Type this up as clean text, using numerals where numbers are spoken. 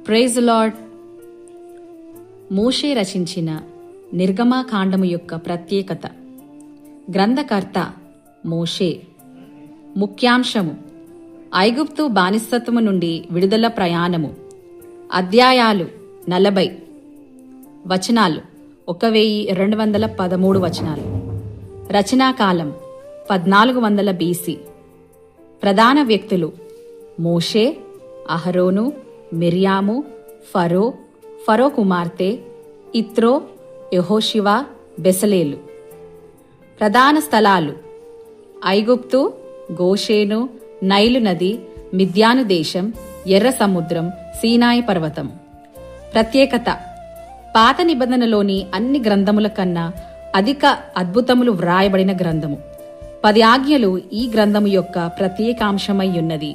Praise lord. మోషే రచించిన నిర్గమకాండము యొక్క ప్రత్యేకత. గ్రంథకర్త మోషే. ముఖ్యాంశము: ఐగుప్తు బానిసత్వము నుండి విడుదల ప్రయాణము. అధ్యాయాలు 40. వచనాలు 1213 వచనాలు. రచనాకాలం 1400 BC. ప్రధాన వ్యక్తులు: మోషే, అహరోను, మిర్యాము, ఫరో కుమార్తె, ఇత్రో, యెహోషువ, బెసలేలు. ప్రధాన స్థలాలు: ఐగుప్తు, గోషేను, నైలు నది, మిద్యాను దేశం, ఎర్ర సముద్రం, సీనాయి పర్వతం. ప్రత్యేకత: పాత నిబంధనలోని అన్ని గ్రంథముల కన్నా అధిక అద్భుతములు వ్రాయబడిన గ్రంథము. 10 ఆజ్ఞలు ఈ గ్రంథము యొక్క ప్రత్యేకాంశమై ఉన్నది.